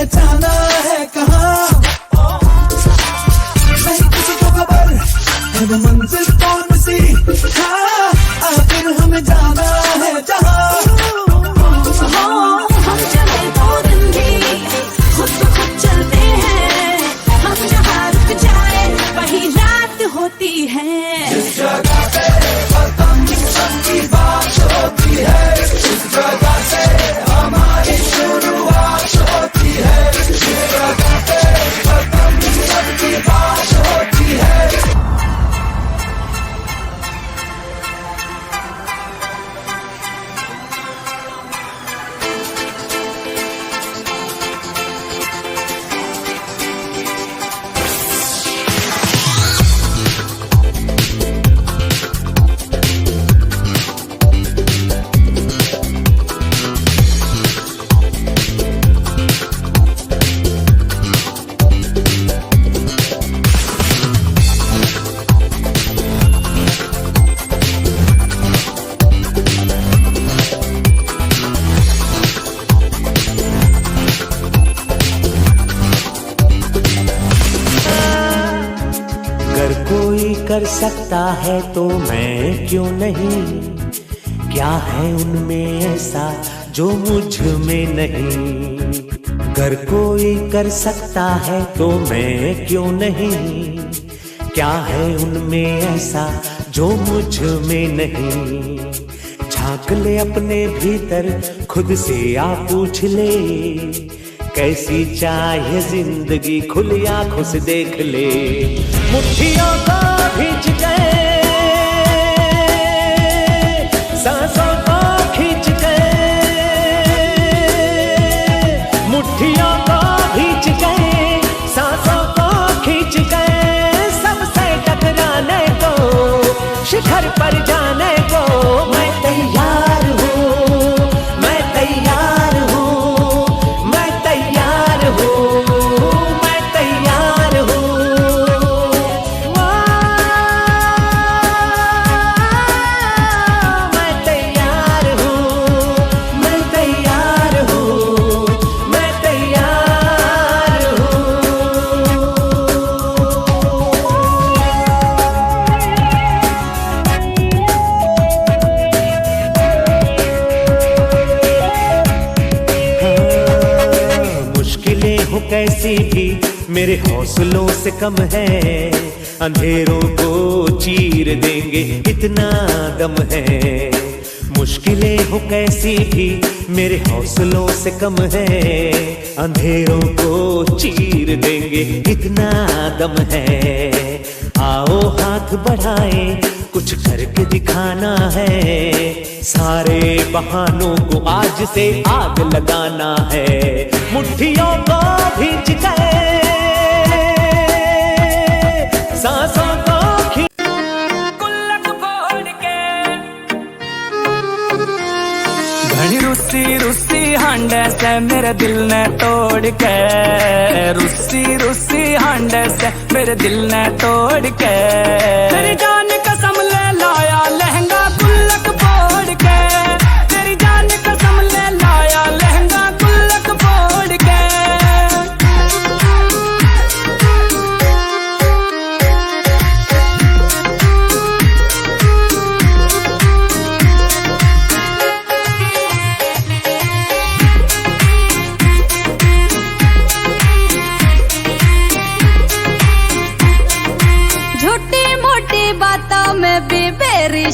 जाना है कहाँ, नहीं किसी को खबर है वो मंजिल कौन सी, हाँ आखिर हमें जाना है जहाँ। हम चले तो दिन भी खुद को खुद चलते हैं, हम जहाँ रुक जाए वही रात होती है। जिस जगह पे खत्म सबकी बात होती है, जिस जगह से हमारी शुरुआत होती है, जिस जगह पे खत्म सबकी बात होती है। कर सकता है तो मैं क्यों नहीं, क्या है उनमें ऐसा जो मुझ में नहीं। अगर कोई कर सकता है तो मैं क्यों नहीं, क्या है उनमें ऐसा जो मुझ में नहीं। झांक ले अपने भीतर खुद से आ पूछ ले, कैसी चाहे जिंदगी खुली आंखों से देख ले। मुट्ठियों को खींच गए, सांसों को खींच गए, मुट्ठियों को खींच गए, सांसों को खींच गए। सबसे टकराने को, शिखर पर जाने को मैं तैयार हूँ, मैं तैयार हूँ, मैं तैयार हूँ, मैं तैयार हूँ। कैसी भी मेरे हौसलों से कम है, अंधेरों को चीर देंगे इतना दम है। मुश्किलें हो कैसी भी मेरे हौसलों से कम है, अंधेरों को चीर देंगे इतना दम है। आओ हाथ बढ़ाए, कुछ करके दिखाना है, सारे बहानों को आज से आग लगाना है। मुट्ठियों को खींच गए, सांसों को गुल्लक फोड़ के घड़ी रुस्सी रुस्सी हांडे से मेरे दिल ने तोड़ के, रुस्सी रुस्सी हांडे से मेरे दिल ने तोड़ के। तेरी जान कसम ले लाया लहंगा गुल्लक फोड़ के, तेरी जान कसम ले लाया लहंगा गुल्लक फोड़ के।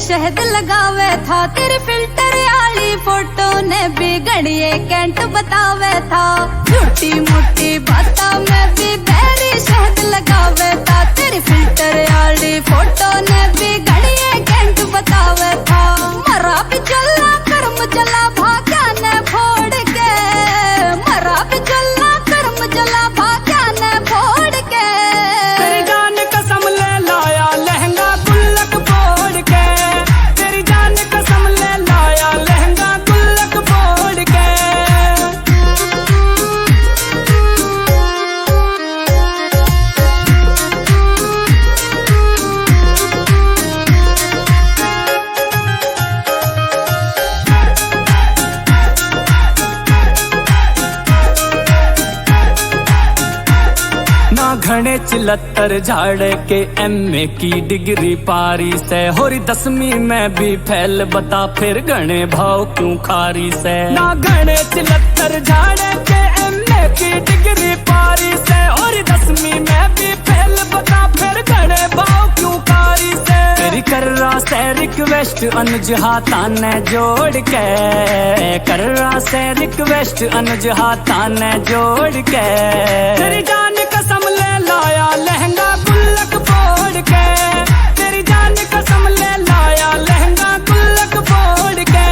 शहद लगावे था तेरे फिल्टर वाली फोटो ने भी घड़िए कैंट बतावे था। छोटी मोटी बातों में भी बेरी शहद लगावे था, तेरी फिल्टर वाली फोटो ने भी घड़िए कैंट बतावे था। मरा भी चला कर्म जला भाग्या ने फोड़ के, मरा भी चला कर्म जला भाग्या ने फोड़ के। तेरी जान कसम ले लाया लहंगा गुल्लक फोड़ के, तेरी जान कसम ले लाया लहंगा गुल्लक फोड़ के। घने 74 झाड़ के MA की डिग्री पारी से, होरी 10वीं में भी फैल बता फिर घने भाव क्यों खारी से। ना घने 74 झाड़ के MA की डिग्री पारी से, और 10वीं में भी फैल बता फिर घने भाव क्यों खारी से। तेरी कर रहा से रिक्वेस्ट अनुज हाथा ने जोड़ के, कर रहा से रिक्वेस्ट अनुज हाथा ने जोड़ के। तेरी जान कसम ले लाया लहंगा गुल्लक फोड़ के, तेरी जान कसम ले लाया लहंगा गुल्लक फोड़ के।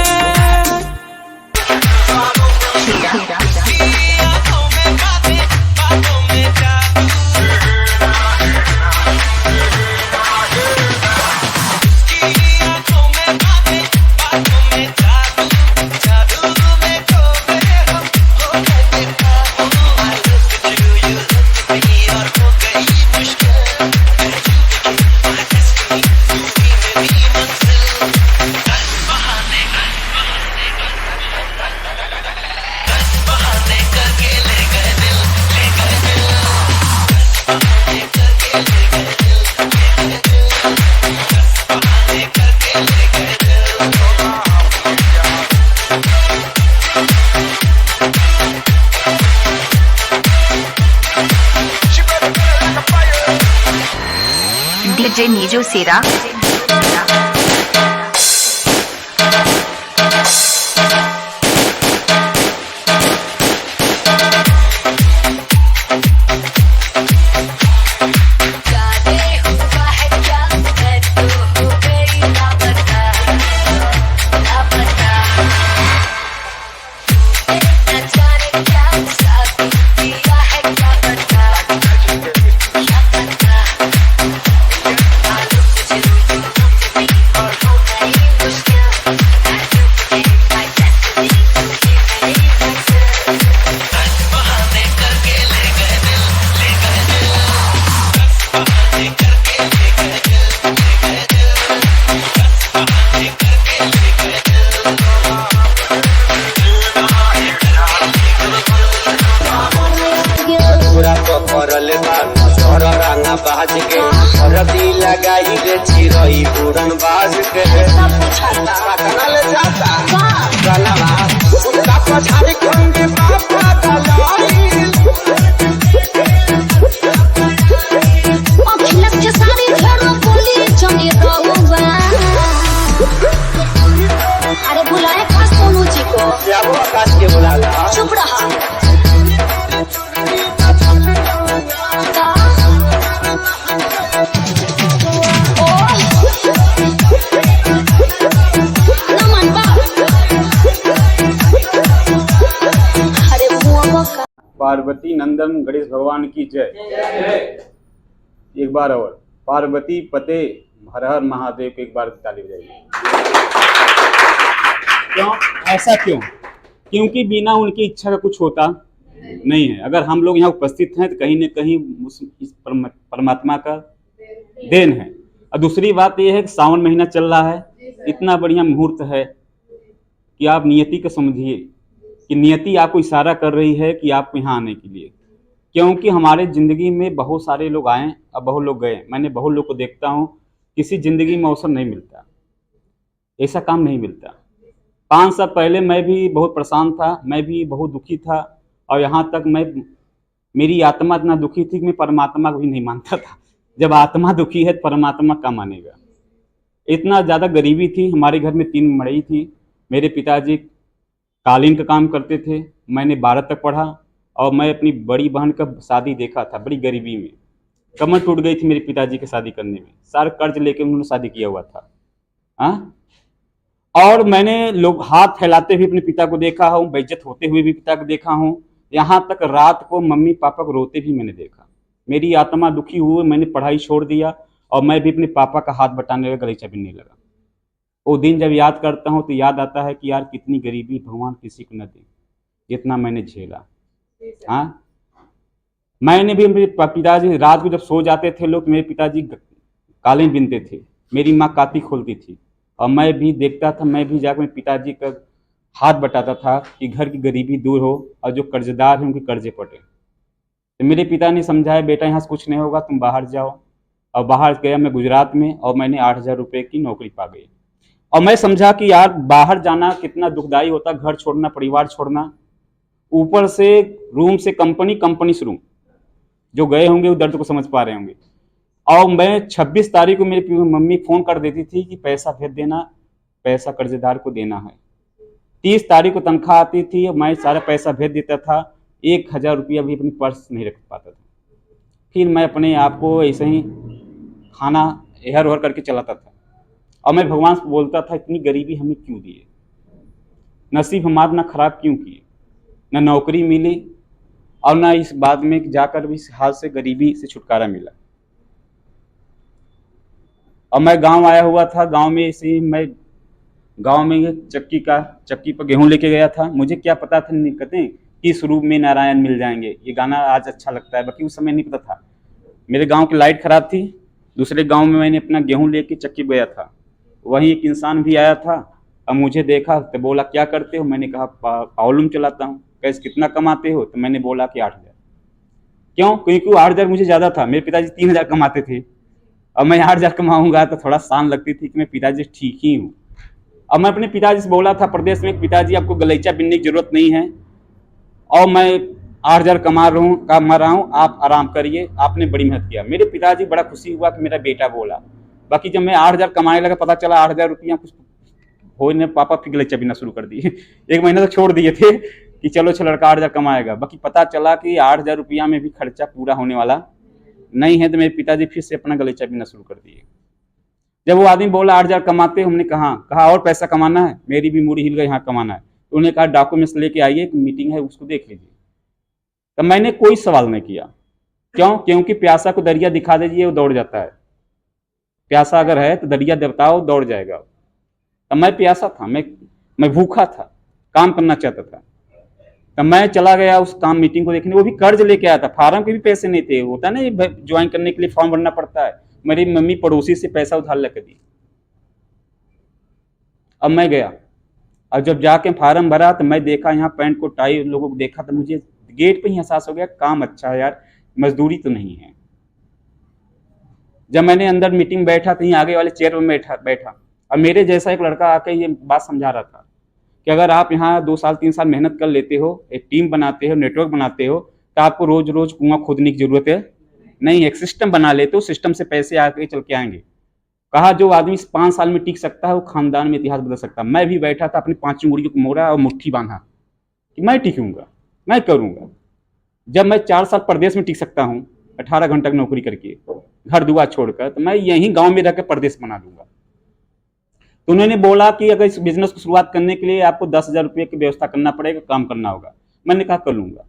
DJ Niju Sera. बाज के रदी लगाई रे चिरई उड़न बाज के पकड़ल जाता गलवा उनका पछाड़ी कंगे बापा गलाई अखिलक के सारी घेरो बोली जमे रहुआ। अरे बुलाए का सोनू जी को, क्या वो आकाश के बुला ला। चुप रहा। पार्वती नंदन गणेश भगवान की जय। एक बार और पार्वती पते हर हर महादेव को एक बार ताली बजाइए। क्यों ऐसा क्यों? क्योंकि बिना उनकी इच्छा का कुछ होता नहीं है। अगर हम लोग यहाँ उपस्थित हैं तो कहीं न कहीं इस परमात्मा का देन है। और दूसरी बात यह है कि सावन महीना चल रहा है, इतना बढ़िया मुहूर्त है कि आप नियति को समझिए कि नियति आपको इशारा कर रही है कि आपको यहाँ आने के लिए। क्योंकि हमारे ज़िंदगी में बहुत सारे लोग आए और बहुत लोग गए। मैंने बहुत लोग को देखता हूँ, किसी ज़िंदगी में अवसर नहीं मिलता, ऐसा काम नहीं मिलता। 5 साल पहले मैं भी बहुत परेशान था, मैं भी बहुत दुखी था, और यहाँ तक मेरी आत्मा इतना दुखी थी कि मैं परमात्मा को भी नहीं मानता था। जब आत्मा दुखी है तो परमात्मा क्या मानेगा। इतना ज़्यादा गरीबी थी। हमारे घर में 3 मड़ई थी। मेरे पिताजी कालीन का काम करते थे। मैंने 12 तक पढ़ा और मैं अपनी बड़ी बहन का शादी देखा था बड़ी गरीबी में। कमर टूट गई थी मेरे पिताजी की शादी करने में। सारा कर्ज लेके उन्होंने शादी किया हुआ था। और मैंने लोग हाथ फैलाते हुए अपने पिता को देखा हूँ, बेइज्जत होते हुए भी पिता को देखा हूँ। यहाँ तक रात को मम्मी पापा को रोते भी मैंने देखा। मेरी आत्मा दुखी हुई, मैंने पढ़ाई छोड़ दिया और मैं भी अपने पापा का हाथ बटाने लगा, गलीचा बिनने लगा। वो दिन जब याद करता हूँ तो याद आता है कि यार कितनी गरीबी भगवान किसी को न दे जितना मैंने झेला। हाँ, मैंने भी मेरे पिताजी रात को जब सो जाते थे लोग, मेरे पिताजी कालीन बिनते थे, मेरी माँ काती खोलती थी और मैं भी देखता था। मैं भी जाकर मेरे पिताजी का हाथ बटाता था कि घर की गरीबी दूर हो और जो कर्जदार हैं उनके कर्जे पटे। तो मेरे पिता ने समझाया, बेटा यहाँ से कुछ नहीं होगा, तुम बाहर जाओ। और बाहर गया मैं गुजरात में, और मैंने 8,000 रुपये की नौकरी पा गई। और मैं समझा कि यार बाहर जाना कितना दुखदाई होता, घर छोड़ना, परिवार छोड़ना, ऊपर से रूम से कंपनी, कंपनी से रूम। जो गए होंगे वो दर्द को समझ पा रहे होंगे। और मैं 26 तारीख को मेरी मम्मी फ़ोन कर देती थी कि पैसा भेज देना, पैसा कर्जेदार को देना है। 30 तारीख को तनख्वाह आती थी और मैं सारा पैसा भेज देता था। 1,000 रुपया भी अपनी पर्स नहीं रख पाता था। फिर मैं अपने आप को ऐसे ही खाना इधर उधर करके चलाता था। और मैं भगवान से बोलता था, इतनी गरीबी हमें क्यों दिए, नसीब हमारा ना खराब क्यों किए, ना नौकरी मिली और ना इस बाद में जाकर भी इस हाल से, गरीबी से छुटकारा मिला। और मैं गांव आया हुआ था। गांव में इसी मैं गांव में चक्की पर गेहूं लेके गया था। मुझे क्या पता था, नहीं कहते हैं कि इस रूप में नारायण मिल जाएंगे, ये गाना आज अच्छा लगता है, बाकी उस समय नहीं पता था। मेरे गांव की लाइट खराब थी, दूसरे गांव में मैंने अपना गेहूं लेके चक्की गया था। वहीं एक इंसान भी आया था, अब मुझे देखा तो बोला, क्या करते हो? मैंने कहा पावलूम चलाता हूँ। कैसे, कितना कमाते हो? तो मैंने बोला कि 8,000। क्यों? क्योंकि 8,000 मुझे ज़्यादा था। मेरे पिताजी 3,000 कमाते थे, और मैं 8,000 कमाऊंगा तो थोड़ा शान लगती थी कि मैं पिताजी ठीक ही हूँ। अब मैं अपने पिताजी से बोला था प्रदेश में, पिताजी आपको गलीचा बिनने की जरूरत नहीं है, और मैं 8,000 कमा रहा हूँ, आप आराम करिए, आपने बड़ी मेहनत किया। मेरे पिताजी बड़ा खुशी हुआ कि मेरा बेटा बोला। बाकी जब मैं 8,000 कमाने लगा, पता चला 8,000 रुपया कुछ हो नहीं, पापा फिर गलीचा बिनना शुरू कर दिए। 1 महीना तो छोड़ दिए थे कि चलो लड़का 8,000 कमाएगा। बाकी पता चला कि 8,000 रुपया में भी खर्चा पूरा होने वाला नहीं है। तो मेरे पिताजी फिर से अपना गलीचा बिनना शुरू कर दिए। जब वो आदमी बोला 8,000 कमाते, हमने कहा और पैसा कमाना है, मेरी भी मूड़ी हिल गई, यहाँ कमाना है। तो उन्होंने कहा डॉक्यूमेंट्स लेके आइए, एक मीटिंग है, उसको देख लीजिए। तो मैंने कोई सवाल नहीं किया। क्यों? क्योंकि प्यासा को दरिया दिखा दीजिए, वो दौड़ जाता है। प्यासा अगर है तो दरिया बताओ, दौड़ जाएगा। तो मैं प्यासा था, मैं भूखा था, काम करना चाहता था। तो मैं चला गया उस काम मीटिंग को देखने। वो भी कर्ज लेके आया था, फार्म के भी पैसे नहीं थे। होता है ना, ज्वाइन करने के लिए फॉर्म भरना पड़ता है। मेरी मम्मी पड़ोसी से पैसा उधार लेकर दी। अब मैं गया, और जब जाके फार्म भरा तो मैं देखा यहाँ पैंट को टाई लोगों को देखा, तो मुझे गेट पे ही एहसास हो गया, काम अच्छा है यार, मजदूरी तो नहीं है। जब मैंने अंदर मीटिंग बैठा तो आगे वाले चेयर में बैठा, और मेरे जैसा एक लड़का आके ये बात समझा रहा था कि अगर आप यहाँ 2 साल 3 साल मेहनत कर लेते हो, एक टीम बनाते हो, नेटवर्क बनाते हो, तो आपको रोज रोज कुआं खोदने की जरूरत है नहीं। एक सिस्टम बना लेते हो, सिस्टम से पैसे आके चल के आएंगे। कहा जो आदमी 5 साल में टिक सकता है, वो खानदान में इतिहास बदल सकता है। मैं भी बैठा था, अपनी 5 उंगलियों को मोड़ा और मुट्ठी बांधा कि मैं टिकूंगा, मैं करूंगा। जब मैं 4 साल प्रदेश में टिक सकता हूँ, 18 घंटा की नौकरी करके, घर दुआ छोड़कर, तो मैं यहीं गांव में रहकर प्रदेश बना दूंगा। तो उन्होंने बोला कि अगर इस बिजनेस को शुरुआत करने के लिए आपको 10,000 रुपये की व्यवस्था करना पड़ेगा, काम करना होगा। मैंने कहा कर लूंगा।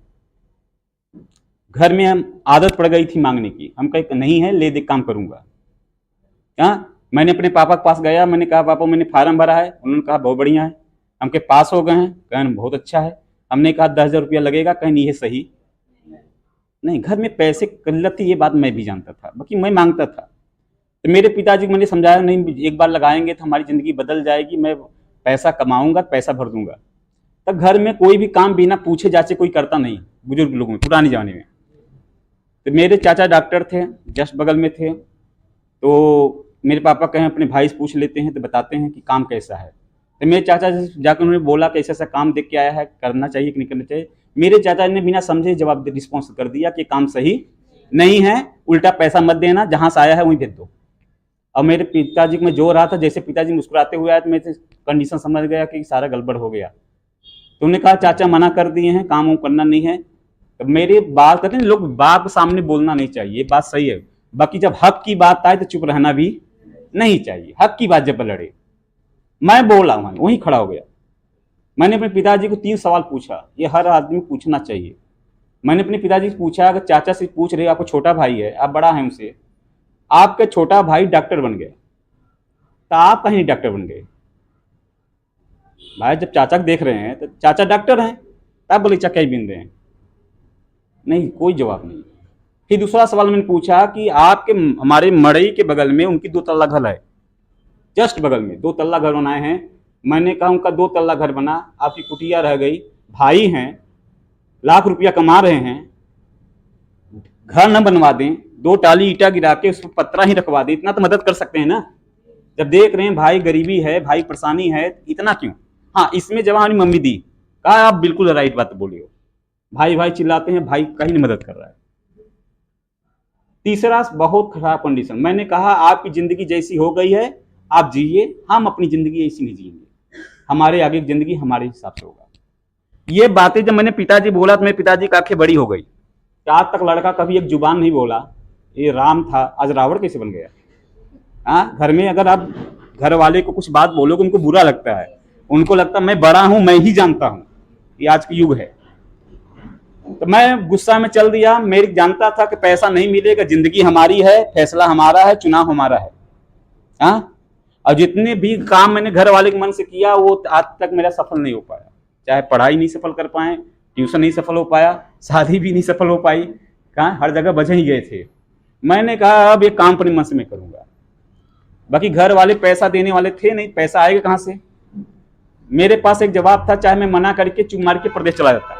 घर में हम आदत पड़ गई थी मांगने की, हम कहे नहीं है, ले दे, काम करूंगा। मैंने अपने पापा के पास गया, मैंने कहा पापा मैंने फार्म भरा है। उन्होंने कहा बहुत बढ़िया है, हमके पास हो गए हैं। कहन बहुत अच्छा है। हमने कहा 10,000 रुपया लगेगा। कहीं नहीं है सही नहीं, घर में पैसे किल्लत थी, ये बात मैं भी जानता था, बाकी मैं मांगता था। तो मेरे पिताजी को मैंने समझाया, नहीं एक बार लगाएंगे तो हमारी ज़िंदगी बदल जाएगी, मैं पैसा कमाऊंगा, पैसा भर दूंगा। तब घर में कोई भी काम बिना पूछे जाचे कोई करता नहीं, बुजुर्ग लोगों में, पुराने ज़माने में। तो मेरे चाचा डॉक्टर थे, जस्ट बगल में थे। तो मेरे पापा कहें अपने भाई से पूछ लेते हैं तो बताते हैं कि काम कैसा है। तो मेरे चाचा जाकर उन्होंने बोला कि ऐसा ऐसा काम देख के आया है, करना चाहिए कि नहीं करना चाहिए। मेरे चाचा ने बिना समझे जवाब रिस्पॉन्स कर दिया कि काम सही नहीं है, उल्टा पैसा मत देना, जहाँ से आया है वहीं भेज दो। अब मेरे पिताजी को मैं जो रहा था, जैसे पिताजी मुस्कुराते हुए आया तो मैं कंडीशन समझ गया कि सारा गड़बड़ हो गया। तो उन्होंने कहा चाचा मना कर दिए हैं, काम करना नहीं है। तो मेरे बात करते हैं लोग, बाप सामने बोलना नहीं चाहिए, ये बात सही है। बाकी जब हक की बात आए तो चुप रहना भी नहीं चाहिए। हक की बात जब लड़े, मैं बोला वहीं खड़ा हो गया। मैंने अपने पिताजी को 3 सवाल पूछा, ये हर आदमी को पूछना चाहिए। मैंने अपने पिताजी से पूछा, अगर चाचा से पूछ रहे, आपको छोटा भाई है, आप बड़ा है उनसे, आपका छोटा भाई डॉक्टर बन गया तो आप कहीं डॉक्टर बन गए? भाई जब चाचा को देख रहे हैं तो चाचा डॉक्टर हैं, तब बोले चाचा ही बिन रहे हैं। नहीं, कोई जवाब नहीं। फिर दूसरा सवाल मैंने पूछा कि आपके हमारे मड़ई के बगल में उनकी 2 तल्ला घर है, जस्ट बगल में 2 तल्ला घर बनाए हैं। मैंने कहा उनका 2 तल्ला घर बना, आपकी कुटिया रह गई, भाई हैं, लाख रुपया कमा रहे हैं, घर न बनवा दें, 2 टाली ईटा गिरा के उस पर पत्रा ही रखवा दें, इतना तो मदद कर सकते हैं ना। जब देख रहे हैं भाई गरीबी है, भाई परेशानी है, इतना क्यों। हाँ, इसमें जब हमारी मम्मी दी, कहा आप बिल्कुल राइट बात बोले हो, भाई भाई चिल्लाते हैं, भाई कहीं नहीं मदद कर रहा है। तीसरा, बहुत खराब कंडीशन। मैंने कहा आपकी जिंदगी जैसी हो गई है आप जिए, हम अपनी जिंदगी ऐसी नहीं जिएंगे, हमारे आगे की जिंदगी हमारे हिसाब से होगा। ये बातें जब मैंने पिताजी बोला तो मेरे पिताजी की आंखें बड़ी हो गई। आज तक लड़का कभी एक जुबान नहीं बोला, ये राम था आज रावण कैसे बन गया। हाँ, घर में अगर आप घर वाले को कुछ बात बोलोगे उनको बुरा लगता है, उनको लगता है मैं बड़ा हूं, मैं ही जानता हूं। ये आज का युग है। तो मैं गुस्सा में चल दिया। मेरी जानता था कि पैसा नहीं मिलेगा, जिंदगी हमारी है, फैसला हमारा है, चुनाव हमारा है। हाँ, और जितने भी काम मैंने घर वाले के मन से किया वो आज तक मेरा सफल नहीं हो पाया। चाहे पढ़ाई नहीं सफल कर पाए, ट्यूशन नहीं सफल हो पाया, शादी भी नहीं सफल हो पाई, कहाँ हर जगह बचे ही गए थे। मैंने कहा अब ये काम अपने मन से मैं करूंगा। बाकी घर वाले पैसा देने वाले थे नहीं, पैसा आएगा कहाँ से। मेरे पास एक जवाब था, चाहे मैं मना करके चुप मार के प्रदेश चला जाता।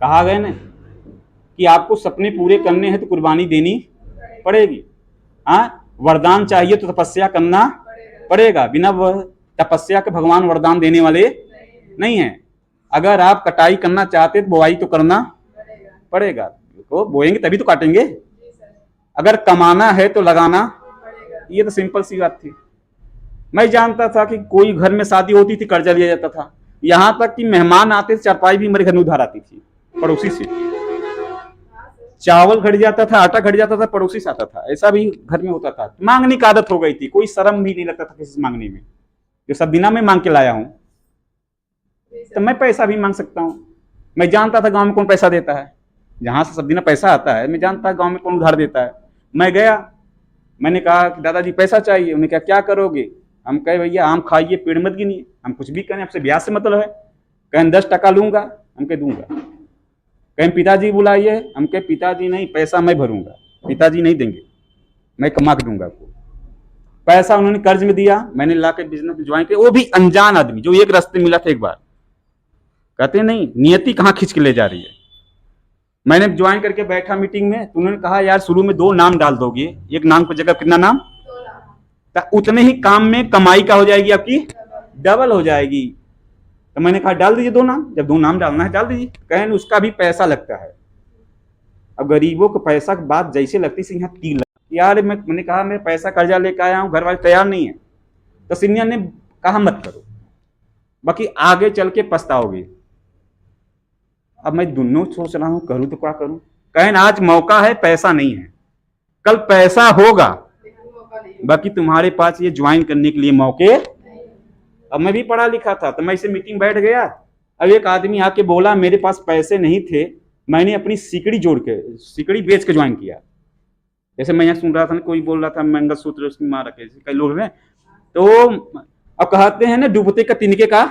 कहा गया ना कि आपको सपने पूरे करने हैं तो कुर्बानी देनी पड़ेगी। हाँ, वरदान चाहिए तो तपस्या करना पड़ेगा। बिना तपस्या के भगवान वरदान देने वाले नहीं है। अगर आप कटाई करना चाहते तो बुआई तो करना पड़ेगा। तो बोएंगे तभी तो काटेंगे। अगर कमाना है तो लगाना, ये तो सिंपल सी बात थी। मैं जानता था कि कोई घर में शादी होती थी कर्जा लिया जाता था, यहां तक कि मेहमान आते थे चारपाई भी मेरे घर में उधार आती थी पड़ोसी से। चावल घट जाता था, आटा घट जाता था, पड़ोसी से आता था। ऐसा भी घर में होता था। मांगने की आदत हो गई थी, कोई शर्म भी नहीं लगता था किसी से मांगने में। जो सब बिना मैं मांग के लाया हूं तो मैं पैसा भी मांग सकता हूं। मैं जानता था गांव में कौन पैसा देता है, जहां से सब दिन पैसा आता है मैं जानता गांव में कौन उधार देता है। मैं गया, मैंने कहा कि दादाजी पैसा चाहिए। उन्होंने कहा क्या करोगे। हम कहे भैया आम खाइए पेड़ मत गिनिए, हम कुछ भी करें, आपसे ब्याज से मतलब है। कहें 10 टका लूंगा, हम कहे दूंगा। कहें पिताजी बुलाइए, हम कहे पिताजी नहीं, पैसा मैं भरूंगा, पिताजी नहीं देंगे, मैं कमा के दूंगा आपको। पैसा उन्होंने कर्ज में दिया, मैंने ला के बिजनेस ज्वाइन किया। वो भी अनजान आदमी जो एक रास्ते मिला था एक बार। कहते नहीं नियति कहाँ खींच के ले जा रही है। मैंने ज्वाइन करके बैठा मीटिंग में, तो उन्होंने कहा यार शुरू में 2 नाम डाल दोगे, एक नाम की जगह कितना नाम, तो उतने ही काम में कमाई का हो जाएगी आपकी डबल हो जाएगी। तो मैंने कहा डाल दीजिए 2 नाम, जब 2 नाम डालना है डाल दीजिए। कहें उसका भी पैसा लगता है। अब गरीबों को पैसा की बात जैसे लगती है यहाँ तीर यार। मैंने कहा मैं पैसा कर्जा लेकर आया हूँ, घर वाले तैयार नहीं है। तो सीनियर ने कहा मत करो, बाकी आगे चल के पछताओगे। अब मैं दोनों सोच रहा हूं करूं तो क्या करूं। कहें आज मौका है, पैसा नहीं है, कल पैसा होगा, बाकी तुम्हारे पास ये ज्वाइन करने के लिए मौके। अब मैं भी पढ़ा लिखा था तो मैं इसे मीटिंग बैठ गया। अब एक आदमी आके बोला मेरे पास पैसे नहीं थे, मैंने अपनी सिकड़ी जोड़ के सिकड़ी बेच के ज्वाइन किया। जैसे मैं यहाँ सुन रहा था ना, कोई बोल रहा था मंगलसूत्र उसकी मां रखे, कई लोग हैं तो अब कहते हैं ना डूबते का तिनके का।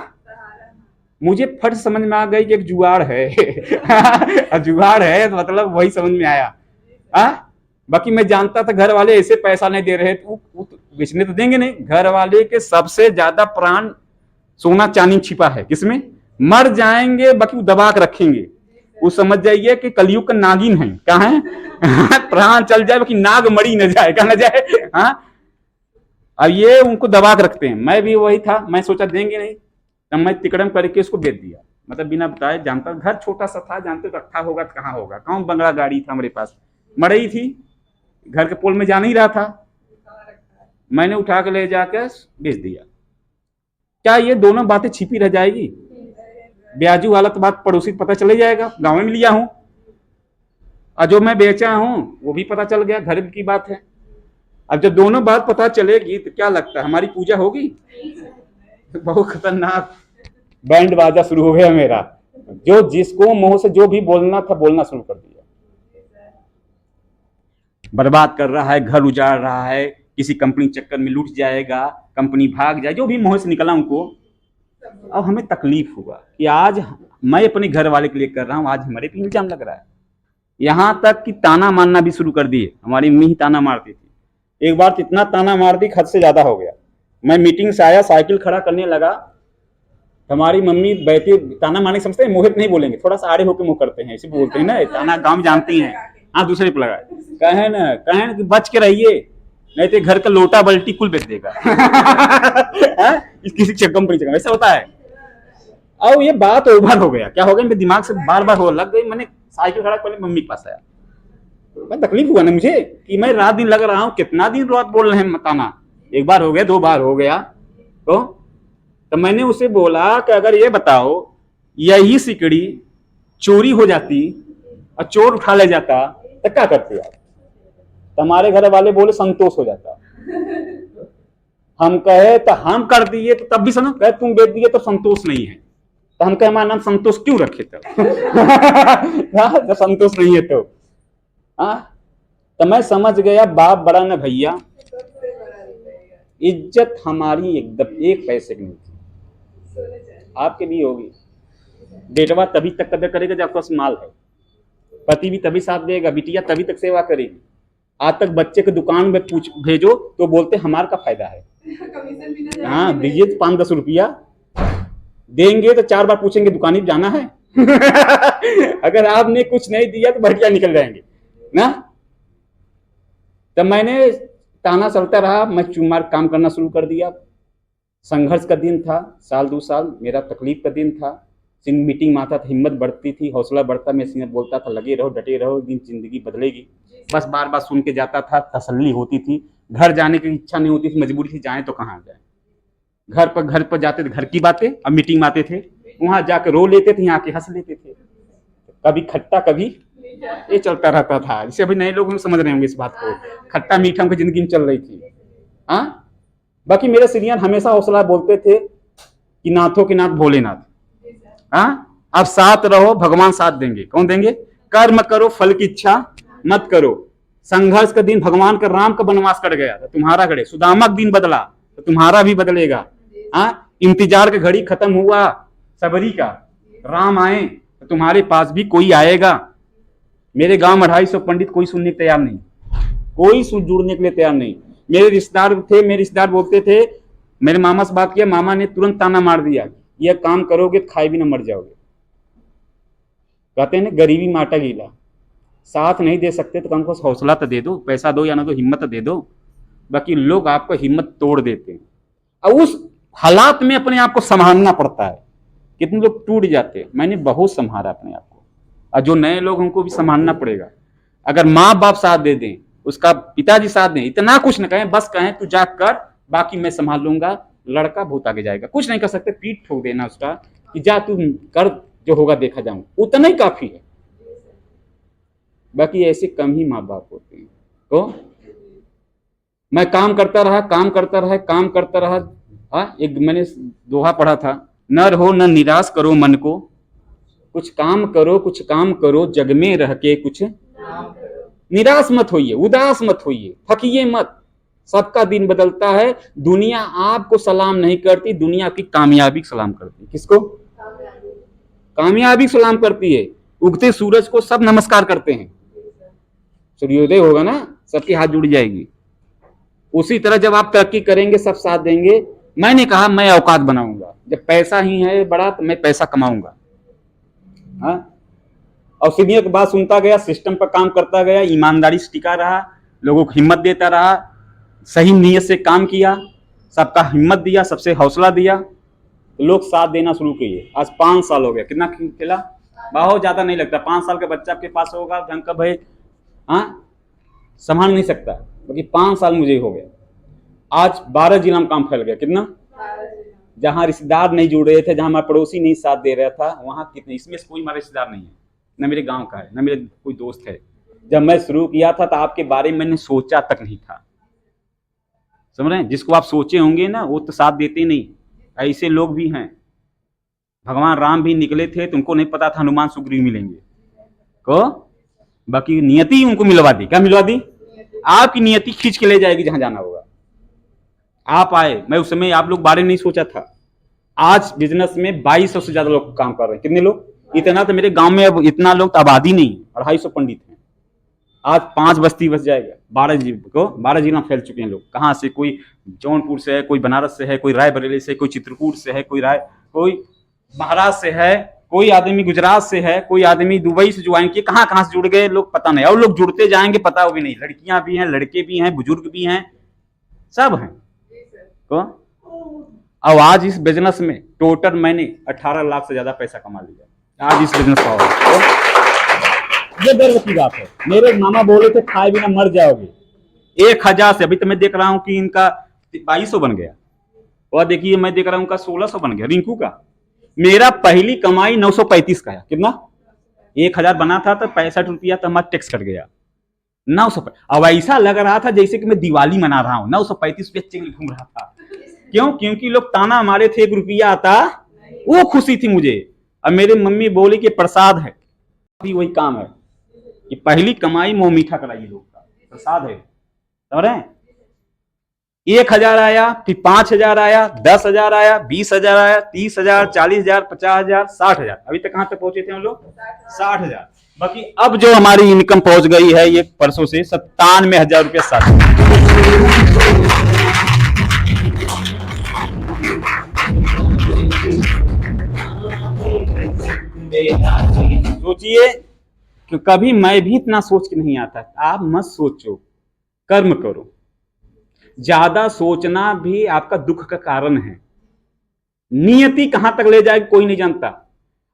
मुझे फट समझ में आ गई कि एक जुगाड़ है जुगाड़ है तो मतलब वही समझ में आया। बाकी मैं जानता था घर वाले ऐसे पैसा नहीं दे रहे तो बेचने तो देंगे नहीं। घर वाले के सबसे ज्यादा प्राण सोना चांदी छिपा है किसमें, मर जाएंगे बाकी वो दबा के रखेंगे। वो समझ जाइए कि कलयुग का नागिन है, क्या है प्राण चल जाए बाकी नाग मरी न जाए, क्या न जाए। हाँ, अब ये उनको दबा के रखते हैं। मैं भी वही था, मैं सोचा देंगे नहीं, तब मैं तिकड़म करके उसको बेच दिया। मतलब बिना बताए, जानता घर छोटा सा था, जानते तो अच्छा होगा तो कहाँ होगा। कौन बंगला गाड़ी था मेरे पास, मरई थी, घर के पोल में जा नहीं रहा था, मैंने उठा के ले जाकर बेच दिया। क्या ये दोनों बातें छिपी रह जाएगी। ब्याजू वाला तो बात पड़ोसी को पता चले जाएगा, गाँव में लिया हूँ और जो मैं बेचा हूँ वो भी पता चल गया, घर की बात है। अब जब दोनों बात पता चलेगी तो क्या लगता है हमारी पूजा होगी। बहुत खतरनाक बैंड बाजा शुरू हो गया मेरा। जो जिसको मुंह से जो भी बोलना था बोलना शुरू कर दिया। बर्बाद कर रहा है, घर उजाड़ रहा है, किसी कंपनी चक्कर में लूट जाएगा, कंपनी भाग जाए, जो भी मुंह से निकला उनको। अब हमें तकलीफ हुआ कि आज मैं अपने घर वाले के लिए कर रहा हूं, आज हमारे पे इल्जाम लग रहा है। यहां तक कि ताना मारना भी शुरू कर दिए। हमारी मम्मी ही ताना मारती थी। एक बार तो इतना ताना मार दी, हद से ज्यादा हो गया। मैं मीटिंग से आया, साइकिल खड़ा करने लगा, हमारी मम्मी बैठी, ताना मारने समझते हैं, मोहित नहीं बोलेंगे, थोड़ा सा आड़े होकर मुंह करते हैं, ऐसे बोलते हैं ना, ताना गांव जानती हैं। हाथ दूसरे पे लगाए, कहे ना कि बच के रहिए, नहीं तो घर का लोटा बल्टी कुल बेच देगा। किसी चक्कर में चक्कर ऐसा होता है। अब ये बात ओवर हो गया, क्या हो गया मेरे दिमाग से बार बार हो लग गई। मैंने साइकिल खड़ा पहले मम्मी के पास आया, मैं तकलीफ हुआ ना मुझे कि मैं रात दिन लग रहा हूँ, कितना दिन रात बोल रहे हैं मताना, एक बार हो गया, 2 बार हो गया। तो मैंने उसे बोला कि अगर ये बताओ यही सिकड़ी चोरी हो जाती और चोर उठा ले जाता तो क्या करते आप? तो हमारे घर वाले बोले संतोष हो जाता। हम कहे तो हम कर दिए तो तब भी सुनो, कहे तुम बेच दिए तो संतोष नहीं है। तो हम कहे हमारा नाम संतोष क्यों रखे तब? तो संतोष नहीं है तो मैं समझ गया बाप बड़ा न भैया, इज्जत हमारी एकदम 1 पैसे की नहीं थी। आपके भी होगी। बेटवा तभी तक कदर करेगा जब आपके पास माल है, पति भी तभी साथ देगा, बिटिया तभी तक सेवा करेगी। आज तक बच्चे के दुकान में पूछ भेजो तो बोलते हमारे का फायदा है। हाँ दीजिए 5-10 रुपया देंगे तो 4 बार पूछेंगे दुकानी पे जाना है। अगर आपने कुछ नहीं दिया तो भटिया निकल जाएंगे ना। तब मैंने ताना चलता रहा, मैं चुमार काम करना शुरू कर दिया। संघर्ष का दिन था, 1-2 साल मेरा तकलीफ का दिन था। सिंह मीटिंग में आता था, हिम्मत बढ़ती थी, हौसला बढ़ता, मैं सिंह बोलता था लगे रहो, डटे रहो, दिन जिंदगी बदलेगी। बस बार बार सुन के जाता था, तसल्ली होती थी। घर जाने की इच्छा नहीं होती थी, मजबूरी थी, जाए तो कहाँ जाए। घर पर जाते थे, घर की बातें। अब मीटिंग में आते थे, वहां जाकर रो लेते थे, यहाँ के हंस लेते थे। कभी खट्टा कभी ये चलता रहता था। जिसे अभी नए लोग समझ रहे होंगे इस बात को, खट्टा मीठा उनकी जिंदगी में चल रही थी। हाँ बाकी मेरे सीनियर हमेशा हौसला बोलते थे कि नाथों के नाथ भोलेनाथ, हाँ अब साथ रहो, भगवान साथ देंगे। कौन देंगे? कर्म करो, फल की इच्छा मत करो। संघर्ष का दिन भगवान का, राम का वनवास कट गया तो तुम्हारा घड़े, सुदामा का दिन बदला तो तुम्हारा भी बदलेगा। हाँ इंतजार का घड़ी खत्म हुआ सबरी का, राम आए तो तुम्हारे पास भी कोई आएगा। मेरे गांव में 250 पंडित, कोई सुनने को तैयार नहीं, कोई जुड़ने के लिए तैयार नहीं। मेरे रिश्तेदार थे, मेरे रिश्तेदार बोलते थे, मेरे मामा से बात किया, मामा ने तुरंत ताना मार दिया, यह काम करोगे तो खाए भी ना मर जाओगे। कहते हैं ना गरीबी में आटा गीला। साथ नहीं दे सकते तो कम को हौसला तो दे दो, पैसा दो या ना दो, हिम्मत तो दे दो। बाकी लोग आपको हिम्मत तोड़ देते हैं और उस हालात में अपने आप को संभालना पड़ता है। कितने लोग टूट जाते हैं, मैंने बहुत संभाला अपने आप को, और जो नए लोग उनको भी संभालना पड़ेगा। अगर माँ बाप साथ दे दें, उसका पिताजी साथ दें, इतना कुछ न कहें, बस कहें तू जा कर, बाकी मैं संभाल लूंगा, लड़का बहुत आगे जाएगा। कुछ नहीं कर सकते, पीठ ठोक देना उसका कि जा तू कर, जो होगा देखा जाऊंगा, उतना ही काफी है। बाकी ऐसे कम ही माँ बाप होते हैं। तो मैं काम करता रहा। एक मैंने दोहा पढ़ा था, न रहो न निराश करो मन को, कुछ काम करो जग में रह के कुछ निराश मत होइए, उदास मत होइए, थकिए मत। सबका दिन बदलता है। दुनिया आपको सलाम नहीं करती, दुनिया की कामयाबी सलाम करती है। किसको? कामयाबी सलाम करती है। उगते सूरज को सब नमस्कार करते हैं। सूर्योदय होगा ना, सबकी हाथ जुड़ जाएगी। उसी तरह जब आप तरक्की करेंगे, सब साथ देंगे। मैंने कहा मैं औकात बनाऊंगा, जब पैसा ही है बड़ा तो मैं पैसा कमाऊंगा। हाँ? और सीनियर की बात सुनता गया, सिस्टम पर काम करता गया, ईमानदारी से टिका रहा, लोगों को हिम्मत देता रहा, सही नीयत से काम किया, सबका हिम्मत दिया, सबसे हौसला दिया, तो लोग साथ देना शुरू किए। आज 5 साल हो गया। कितना खेला? बहुत ज्यादा नहीं लगता। 5 साल का बच्चा आपके पास होगा, ढंग का भाई हाँ संभाल नहीं सकता, क्योंकि 5 साल मुझे हो गया। आज 12 जिला में काम फैल गया। कितना? जहां रिश्तेदार नहीं जुड़ रहे थे, जहां हमारा पड़ोसी नहीं साथ दे रहा था, वहां कितने, इसमें से कोई हमारा रिश्तेदार नहीं है, न मेरे गांव का है, न मेरे कोई दोस्त है। जब मैं शुरू किया था तो आपके बारे में मैंने सोचा तक नहीं था। समझ रहे हैं? जिसको आप सोचे होंगे ना, वो तो साथ देते नहीं। ऐसे लोग भी हैं। भगवान राम भी निकले थे, तुमको नहीं पता था हनुमान सुग्रीव मिलेंगे को, बाकी नियति उनको मिलवा दी। क्या मिलवा दी? आपकी नियति खींच के ले जाएगी जहां जाना होगा। आप आए, मैं उस समय आप लोग बारे में नहीं सोचा था। आज बिजनेस में 2200 से ज्यादा लोग काम कर रहे हैं। कितने लोग? इतना तो मेरे गांव में अब इतना लोग तो आबादी नहीं, 250 पंडित हैं। आज 5 बस्ती बस जाएगा। 12 जिला फैल चुके हैं लोग। कहाँ से? कोई जौनपुर से है, कोई बनारस से है, कोई रायबरेली से, कोई चित्रकूट से है, कोई महाराष्ट्र से है, कोई आदमी गुजरात से है, कोई आदमी दुबई से ज्वाइन किए, कहाँ कहाँ से जुड़ गए लोग पता नहीं, और लोग जुड़ते जाएंगे पता भी नहीं। लड़कियां भी हैं, लड़के भी हैं, बुजुर्ग भी हैं, सब हैं। तो अब आज इस बिजनेस में टोटल मैंने 18 लाख से ज्यादा पैसा कमा लिया आज इस बिजनेस का। तो ये गर्व की बात है। मेरे मामा बोले थे खाए बिना मर जाओगे। 1000 से अभी तो मैं देख रहा हूँ कि इनका 2200 बन गया, और देखिए मैं देख रहा हूँ उनका 1600 बन गया, रिंकू का। मेरा पहली कमाई 935 का है। कितना? 1000 बना था तो 65 रुपया तो हमारा टैक्स कट गया। 900। अब ऐसा लग रहा था जैसे कि मैं दिवाली मना रहा हूँ। 935 रुपया चेंज घूम रहा था। क्यों? क्योंकि लोग ताना मारे थे 1 रुपया आता, वो खुशी थी मुझे। अब मेरी मम्मी बोली कि प्रसाद है, अभी वही काम है कि पहली कमाई मुंह मीठा कराइए लोग का, प्रसाद है। समझ रहे हैं? 1000 आया, फिर 5000 आया, 10,000 आया, 20,000 आया, 30,000, 40,000, 50,000, 60,000। अभी तक कहां तक पहुंचे थे हम लोग? 60,000। बाकी अब जो हमारी इनकम पहुंच गई है ये परसों से 97,000 रुपया साल। सोचिए कि कभी मैं भी इतना सोच के नहीं आता। आप मत सोचो, कर्म करो। ज्यादा सोचना भी आपका दुख का कारण है। नियति कहां तक ले जाएगी कोई नहीं जानता।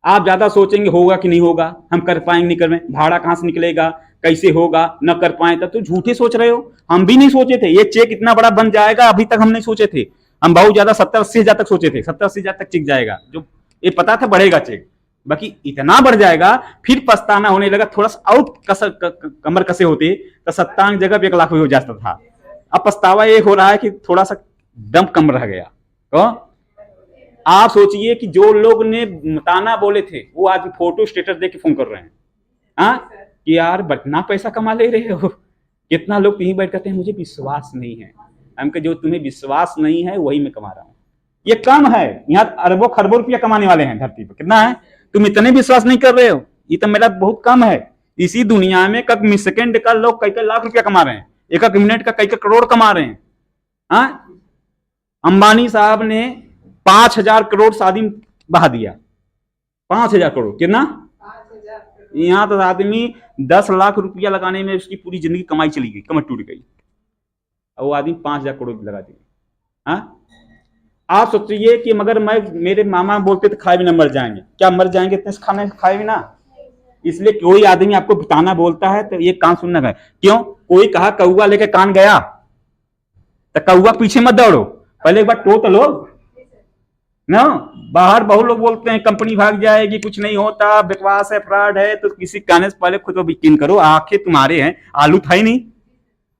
आप ज्यादा सोचेंगे होगा कि नहीं होगा, हम कर पाएंगे नहीं कर पाएंगे, भाड़ा कहां से निकलेगा, कैसे होगा, न कर पाए, तब तो झूठे सोच रहे हो। हम भी नहीं सोचे थे ये चेक इतना बड़ा बन जाएगा, अभी तक हम नहीं सोचे थे। हम बहुत ज्यादा 70-80 हजार तक सोचे थे, 70-80 हजार तक चेक जाएगा, जो ये पता था बढ़ेगा चेक। बाकी इतना बढ़ जाएगा, फिर पछताना होने लगा। थोड़ा सा और कमर कसे होते तो 57 जगह पे 1 लाख हो जाता था। अब पछतावा ये हो रहा है कि थोड़ा सा दम कम रह गया। तो आप सोचिए कि जो लोग ने ताना बोले थे वो आज फोटो स्टेटस देके फोन कर रहे हैं, हाँ कि यार बतना पैसा कमा ले रहे हो। कितना लोग यहीं बैठ कहते हैं मुझे विश्वास नहीं है। हमको जो तुम्हें विश्वास नहीं है वही मैं कमा रहा हूँ। ये कम है, यहाँ अरबों खरबों रुपया कमाने वाले हैं धरती पर। कितना है? तुम इतने विश्वास नहीं कर रहे हो, ये तो मेरा बहुत कम है। इसी दुनिया में कई सेकंड का लोग कई लाख रुपया कमा रहे हैं, एक मिनट का कई करोड़ कमा रहे हैं। हाँ, अंबानी साहब ने 5,000 करोड़ शादी बहा दिया। 5,000 करोड़ कितना? यहाँ तो आदमी 10 लाख रुपया लगाने में उसकी पूरी जिंदगी कमाई चली गई, कमर टूट गई, और वो आदमी 5,000 करोड़ लगा दिया। हाँ, आप सोचिए कि मगर मेरे मामा बोलते थे खाए भी ना मर जाएंगे। क्या मर जाएंगे इतने खाने खाए भी ना? इसलिए कोई आदमी आपको बताना बोलता है तो ये कान सुनना है। क्यों? कोई कहा कौआ लेके कान गया तो कौआ पीछे मत दौड़ो, पहले एक बार टोक लो ना। बाहर बहुत लोग बोलते हैं कंपनी भाग जाएगी, कुछ नहीं होता, बकवास है, फ्रॉड है। तो किसी कहने से पहले खुद यकीन करो। आंखें तुम्हारे हैं, आलू था ही नहीं,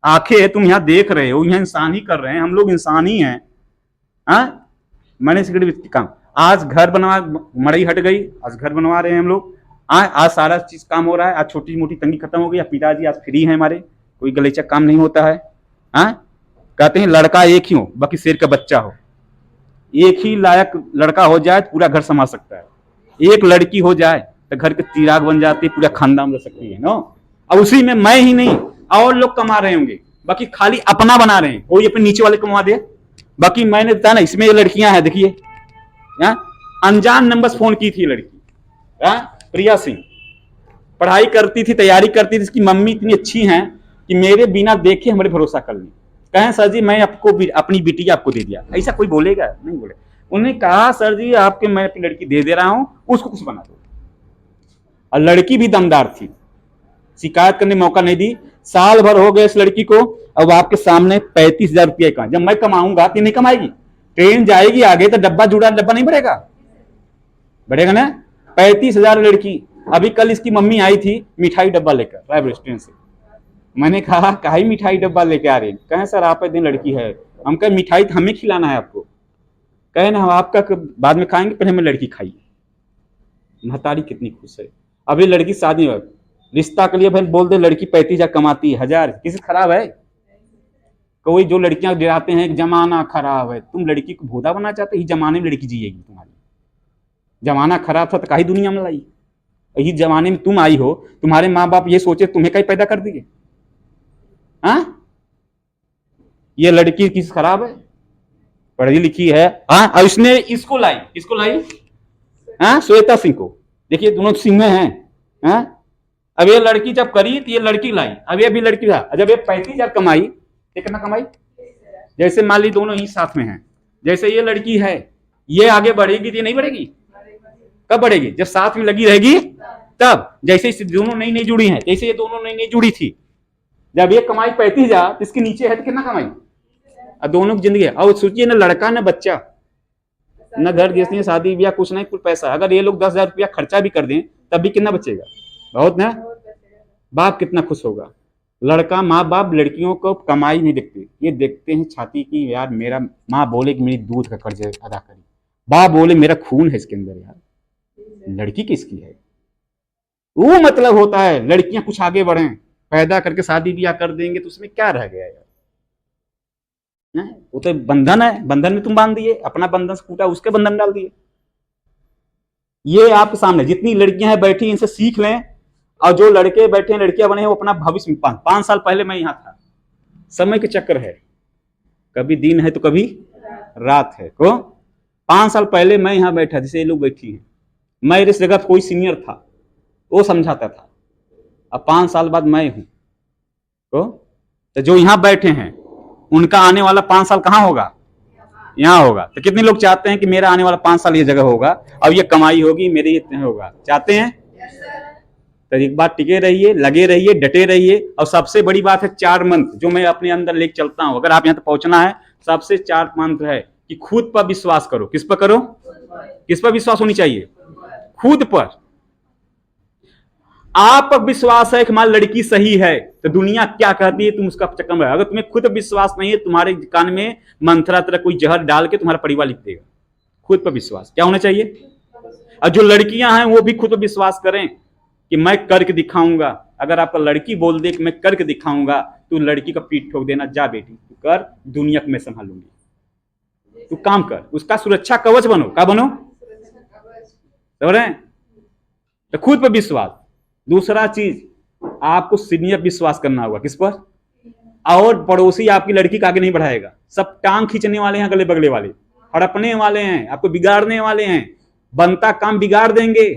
आंखें है, तुम यहाँ देख रहे हो, यहाँ इंसान ही कर रहे हैं, हम लोग इंसान ही हैं। हाँ, मैंने सिगरेट काम, आज घर बनवा, मड़ई हट गई, आज घर बनवा रहे हैं हम लोग। आज सारा चीज काम हो रहा है। आज छोटी मोटी तंगी खत्म हो गई। पिताजी आज फ्री हैं हमारे, कोई गलीचा काम नहीं होता है। हाँ, कहते हैं लड़का एक ही हो बाकी शेर का बच्चा हो। एक ही लायक लड़का हो जाए तो पूरा घर संभाल सकता है, एक लड़की हो जाए तो घर के चिराग बन जाती है, पूरा खानदान रह सकती है नो। अब उसी में मैं ही नहीं और लोग कमा रहे होंगे, बाकी खाली अपना बना रहे हैं, कोई अपने नीचे वाले कमा दे। बाकी मैंने बताया ना, इसमें ये लड़कियां हैं, देखिए अनजान नंबर फोन की थी लड़की, प्रिया सिंह, पढ़ाई करती थी, तैयारी करती थी। इसकी मम्मी इतनी अच्छी हैं कि मेरे बिना देखे हमारे भरोसा कर ली। कहें सर जी मैं आपको अपनी बेटी आपको दे दिया, ऐसा कोई बोलेगा? नहीं बोले। उन्होंने कहा सर जी आपके मैं अपनी लड़की दे दे रहा हूं, उसको कुछ बना दो। और लड़की भी दमदार थी, शिकायत करने मौका नहीं दी। साल भर हो गए इस लड़की को, अब आपके सामने 35,000 रुपया का। जब मैं कमाऊंगा तो नहीं कमाएगी, ट्रेन जाएगी आगे तो डब्बा जुड़ा, डब्बा नहीं बढ़ेगा, बढ़ेगा ना। 35,000 लड़की। अभी कल इसकी मम्मी आई थी मिठाई डब्बा लेकर रायपुर स्टेशन से। मैंने कहा काहे मिठाई डब्बा लेके आ रहे हैं? कहें सर आप दिन लड़की है। हम कहे मिठाई तो हमें खिलाना है आपको। कहे ना हम आपका बाद में खाएंगे, पहले हमें लड़की खाइए। महतारी कितनी खुश है। अभी लड़की शादी में रिश्ता के लिए भाई बोल दे लड़की 35,000 कमाती है, 1,000 किसी खराब है? कोई जो लड़कियां डराते हैं जमाना खराब है, तुम लड़की को भोदा बना चाहते, ही जमाने में लड़की जिएगी तुम्हारी। जमाना खराब था तो काहे दुनिया में लाई? यही जमाने में तुम आई हो, तुम्हारे माँ बाप ये सोचे तुम्हें कहीं पैदा कर दिए। हाँ, ये लड़की किस खराब है, पढ़ी लिखी है। हाँ, और इसने इसको लाई हाँ श्वेता सिंह को, देखिए दोनों सिंह हैं, हैं? अब ये लड़की जब करी तो ये लड़की लाई, अब ये भी लड़की था, जब ये 35,000 कमाई, ये कितना कमाई? जैसे मान ली दोनों ही साथ में हैं, जैसे ये लड़की है ये आगे बढ़ेगी तो ये नहीं बढ़ेगी? कब बढ़ेगी? जब साथ में लगी रहेगी तब। जैसे इस दोनों नई नई जुड़ी हैं, जैसे ये दोनों नई नई जुड़ी थी, जब ये कमाई 35,000 इसके नीचे है तो कितना कमाई? अब दोनों की जिंदगी है। और सोचिए ना लड़का ना बच्चा, न घर गृहस्थी, शादी ब्याह, कुछ नहीं, कुछ पैसा, अगर ये लोग 10,000 रुपया खर्चा भी कर दें तब भी कितना बचेगा? बहुत ना। बाप कितना खुश होगा। लड़का, माँ बाप लड़कियों को कमाई नहीं देखते, ये देखते हैं छाती की, यार मेरा माँ बोले कि मेरी दूध का कर्ज अदा करी, बाप बोले मेरा खून है इसके अंदर, यार लड़की किसकी है? वो मतलब होता है लड़कियां कुछ आगे बढ़े, पैदा करके शादी ब्याह कर देंगे तो उसमें क्या रह गया यार? वो तो बंधन है, बंधन में तुम बांध दिए, अपना बंधन से टूटा उसके बंधन डाल दिए। ये आपके सामने जितनी लड़कियां हैं बैठी, इनसे सीख लें, और जो लड़के बैठे हैं लड़कियां बने हैं वो अपना भविष्य में 5 साल पहले मैं यहाँ था, समय के चक्कर है, कभी दिन है तो कभी रात है। को 5 साल पहले मैं यहाँ बैठा, जैसे ये लोग बैठी हैं, मैं इस जगह कोई सीनियर था वो समझाता था, अब 5 साल बाद मैं हूं, तो जो यहाँ बैठे हैं उनका आने वाला 5 साल कहाँ होगा? यहाँ होगा। तो कितने लोग चाहते हैं कि मेरा आने वाला 5 साल ये जगह होगा और ये कमाई होगी, मेरे ये होगा? चाहते हैं? तो एक बात, टिके रहिए, लगे रहिए, डटे रहिए। और सबसे बड़ी बात है 4 मंत्र जो मैं अपने अंदर लेके चलता हूं, अगर आप यहाँ तक पहुंचना है, सबसे 4 मंत्र है कि खुद पर विश्वास करो। किस पर करो? किस पर विश्वास होनी चाहिए? खुद पर। आप पर विश्वास है कि हमारी लड़की सही है तो दुनिया क्या कहती है तुम उसका चक्कर में। अगर तुम्हें खुद पर विश्वास नहीं है, तुम्हारे कान में मंत्रा तरह कोई जहर डाल के तुम्हारा परिवार लिख देगा। खुद पर विश्वास क्या होना चाहिए? और जो लड़कियां हैं वो भी खुद पर विश्वास करें कि मैं करके दिखाऊंगा। अगर आपका लड़की बोल दे कि मैं करके दिखाऊंगा तो लड़की का पीठ ठोक देना, जा बेटी तू कर, दुनिया को मैं संभालूंगी, तू काम कर, उसका सुरक्षा कवच बनो। क्या बनो? समझ रहे हैं? तो खुद पर विश्वास। दूसरा चीज, आपको सीनियर विश्वास करना होगा। किस पर? और पड़ोसी आपकी लड़की का आगे नहीं बढ़ाएगा, सब टांग खींचने वाले हैं, अगले बगले वाले हड़पने वाले हैं, आपको बिगाड़ने वाले हैं, बनता काम बिगाड़ देंगे।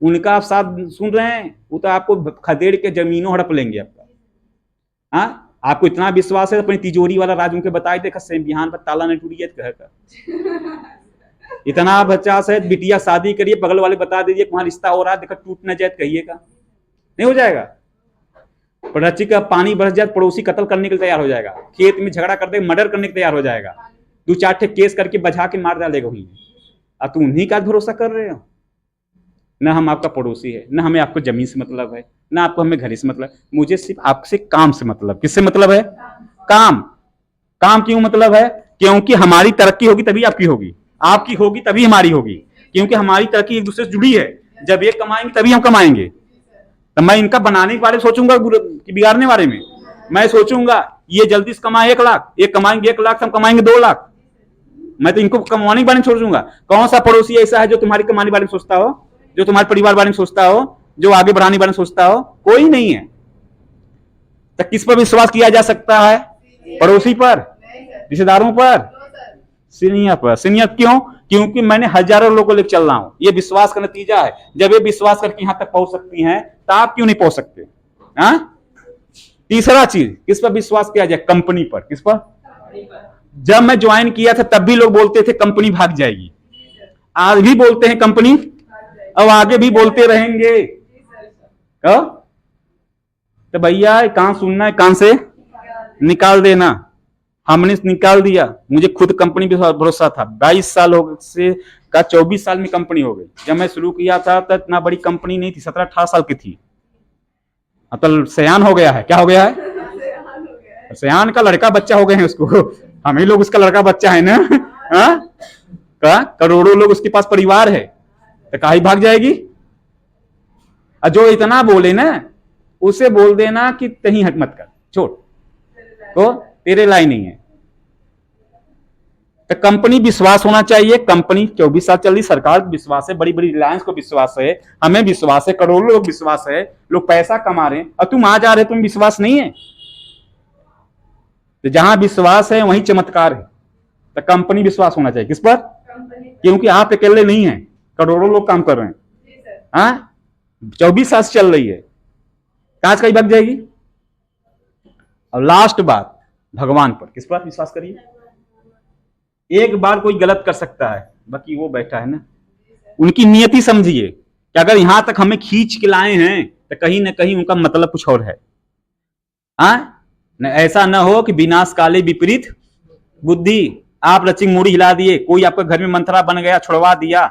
उनका आप साथ सुन रहे हैं, वो तो आपको खदेड़ के जमीनों हड़प लेंगे आपका। हाँ, आपको इतना विश्वास है अपनी तिजोरी वाला राज उनके बताए, देखा बिहान पर ताला नहीं टूटी है, इतना बच्चा से बिटिया शादी करिए, बगल वाले बता दीजिए वहां रिश्ता हो रहा है, देखा टूट न जाए कहिएगा, नहीं हो जाएगा। पड़ोसी का पानी बरस जाए, पड़ोसी कत्ल करने के लिए तैयार हो जाएगा, खेत में झगड़ा कर दे, मर्डर करने के तैयार हो जाएगा, 2-4 ठे केस करके बजा के मार डालेगा वहीं। अब तुम उन्हीं का भरोसा कर रहे हो। न हम आपका पड़ोसी है, न हमें आपको जमीन से मतलब है, न आपको हमें घर से मतलब, मुझे सिर्फ आपसे काम से मतलब। किससे मतलब है? काम। काम क्यों मतलब है? क्योंकि हमारी तरक्की होगी तभी आपकी होगी, आपकी होगी तभी हमारी होगी, क्योंकि हमारी तरक्की एक दूसरे से जुड़ी है। जब ये कमाएंगे तभी हम कमाएंगे। तो मैं इनका बनाने के बारे में सोचूंगा कि बिगाड़ने बारे में मैं सोचूंगा, ये जल्दी से कमाए 1 लाख, ये कमाएंगे 1 लाख, हम कमाएंगे 2 लाख। मैं तो इनको कमाने के बारे में सोचूंगा। कौन सा पड़ोसी ऐसा है जो तुम्हारी कमाने के बारे में सोचता हो, जो तुम्हारे परिवार बारे में सोचता हो, जो आगे बढ़ाने के बारे में सोचता हो? कोई नहीं है। तो किस पर विश्वास किया जा सकता है? पड़ोसी पर, रिश्तेदारों पर, सीनियर पर। सीनियर क्यों? क्योंकि मैंने हजारों लोगों को लेकर चल रहा हूं, ये विश्वास का नतीजा है। जब ये विश्वास करके यहां तक पहुंच सकती हैं तो आप क्यों नहीं पहुंच सकते? हाँ? तीसरा चीज, किस पर विश्वास किया जाए? कंपनी पर। किस पर? जब मैं ज्वाइन किया था तब भी लोग बोलते थे कंपनी भाग जाएगी, आज भी बोलते हैं कंपनी, अब आगे भी बोलते रहेंगे। तो भैया कान सुनना है, कान से निकाल देना। हमने निकाल दिया। मुझे खुद कंपनी पे भरोसा था, 22 साल हो से का 24 साल में कंपनी हो गई। जब मैं शुरू किया था तो इतना बड़ी कंपनी नहीं थी, 17-18 साल की थी। मतलब सयान हो गया है। क्या हो गया है? सयान का लड़का बच्चा हो गए हैं उसको, हम ही लोग उसका लड़का बच्चा है ना। करोड़ों लोग उसके पास परिवार है, तो काहे भाग जाएगी? और जो इतना बोले ना उसे बोल देना कि कहीं हट मत कर, छोड़, तो तेरे लाई नहीं है। तो कंपनी विश्वास होना चाहिए। कंपनी 24 साल चल रही, सरकार को विश्वास है, बड़ी बड़ी रिलायंस को विश्वास है, हमें विश्वास है, करोड़ों लोग विश्वास है, लोग पैसा कमा रहे हैं, और तुम आ जा रहे, तुम विश्वास नहीं है। तो जहां विश्वास है वहीं चमत्कार है। तो कंपनी विश्वास होना चाहिए। किस पर? क्योंकि आप अकेले नहीं है, करोड़ों लोग काम कर रहे हैं। हाँ 24 साल चल रही है, कांच कहीं बच जाएगी। और लास्ट बात, भगवान पर, किस पर विश्वास करिए। एक बार कोई गलत कर सकता है, बाकी वो बैठा है ना, उनकी नियति समझिए कि अगर यहां तक हमें खींच के लाए हैं तो कहीं ना कहीं उनका मतलब कुछ और है। हाँ न, ऐसा ना हो कि विनाश काले विपरीत बुद्धि, आप रचिंग मुड़ी हिला दिए, कोई आपके घर में मंत्रा बन गया, छुड़वा दिया।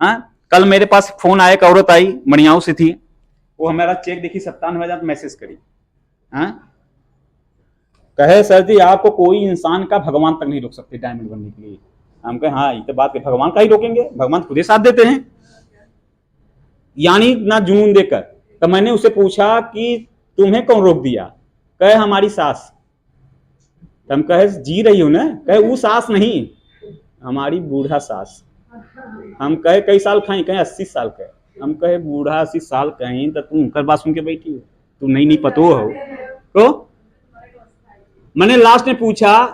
हाँ कल मेरे पास फोन आया, एक औरत आई, मणियाऊ से थी, वो हमारा चेक देखी 57,000 मैसेज करी। हाँ कहे सर जी आपको कोई इंसान का भगवान तक नहीं रोक सकते डायमंड बनने के लिए। हम कहे हाँ ये तो बात है, भगवान का ही रोकेंगे, भगवान खुद ही साथ देते हैं, यानी ना जुनून देकर। तो मैंने उससे पूछा कि तुम्हें कौन रोक दिया? कहे हमारी सास। तो हम कहे जी रही हो ना? कहे वो सास नहीं, हमारी बूढ़ा सास। हम कहे कई साल खाई? कहे 80 साल का। हम कहे बूढ़ा 80 साल कहीं तो तुम कर बात सुन के बैठी हो, तुम नहीं पतो हो। तो मैंने लास्ट में पूछा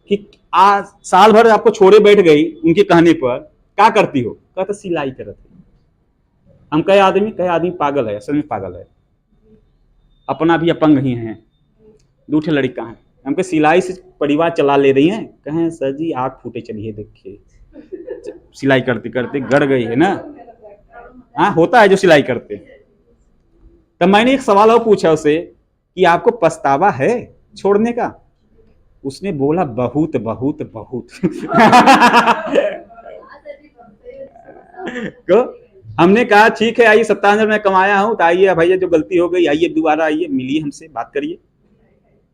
कि आज साल भर आपको छोड़े बैठ गई, उनके कहने पर क्या करती हो? कहता सिलाई करती। हम कहे आदमी पागल है, असल में पागल है, अपना भी अपंग ही है, दूठे लड़का है। हम कहे सिलाई से परिवार चला ले रही हैं? कहें सर जी आँख फूटे चलिए देखिए, सिलाई करते करते गड़ गई है ना। हाँ होता है जो सिलाई करते। तब मैंने एक सवाल और पूछा उसे कि आपको पछतावा है छोड़ने का? उसने बोला बहुत बहुत बहुत। तो हमने कहा ठीक है आइए, 57,000 मैं कमाया हूं तो आइए भैया जो गलती हो गई आइए दोबारा आइए, मिलिए हमसे, बात करिए।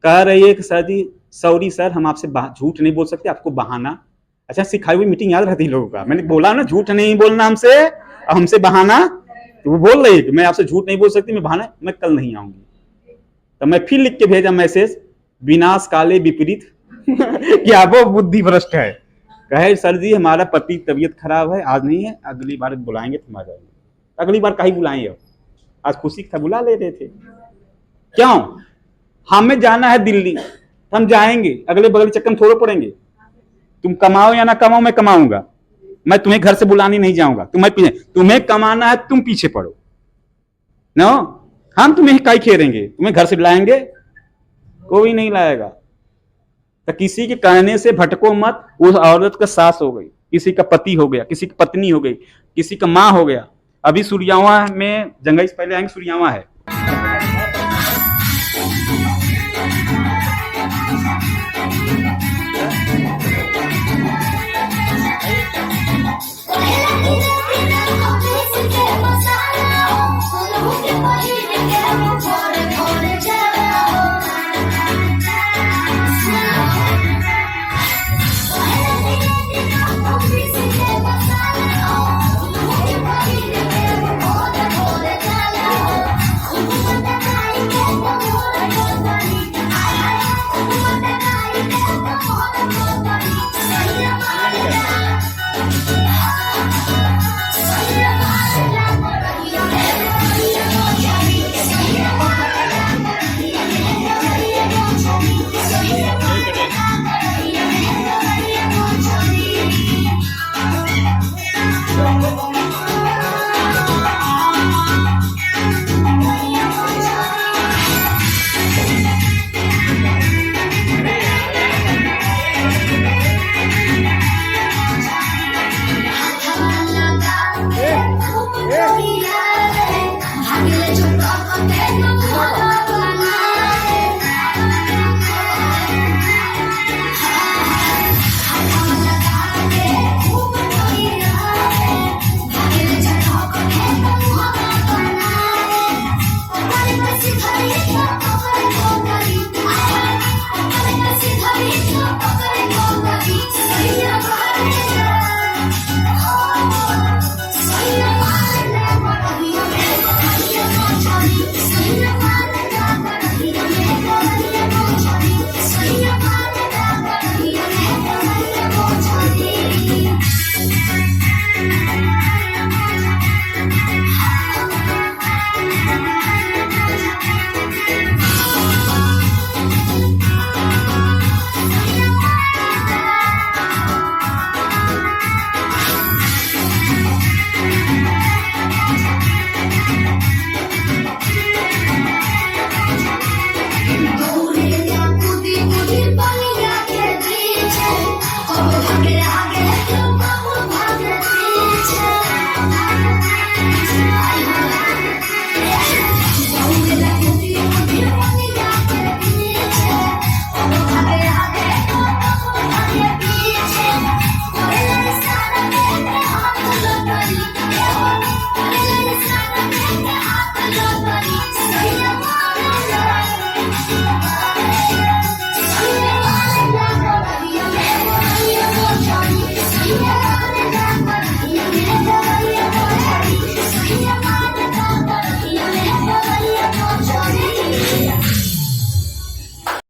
कह रही है कि सर जी सॉरी सर हम आपसे झूठ नहीं बोल सकते, आपको बहाना। अच्छा सिखाई हुई मीटिंग याद रहती है लोगों का। मैंने बोला ना झूठ नहीं बोलना हमसे, हमसे बहाना। तो वो बोल रही है कि मैं आपसे झूठ नहीं बोल सकती, मैं बहाना, मैं कल नहीं आऊंगी। तो मैं फिर लिख के भेजा मैसेज, विनाश काले विपरीत कि आप वो बुद्धि भ्रष्ट है। कहे सर जी हमारा पति तबीयत खराब है, आज नहीं है, अगली बार बुलाएंगे तुम आ जाएंगे। अगली बार कहीं बुलाएंगे, आज खुशी था बुला ले रहे थे। क्यों? हमें जाना है दिल्ली, हम जाएंगे, अगले बगल चक्कर में थोड़े पड़ेंगे। तुम कमाओ या ना कमाओ मैं कमाऊंगा, मैं तुम्हें घर से बुलाने नहीं जाऊंगा। तुम्हें कमाना है, तुम पीछे पड़ो नो, हम तुम्हें कई खेलेंगे, तुम्हें घर से बुलाएंगे कोई नहीं लाएगा। तो किसी के कहने से भटको मत। उस औरत का सास हो गई, किसी का पति हो गया, किसी की पत्नी हो गई, किसी का माँ हो गया। अभी सूर्यावा में जंगई से पहले आएंगे, सूर्यावा है। Bye.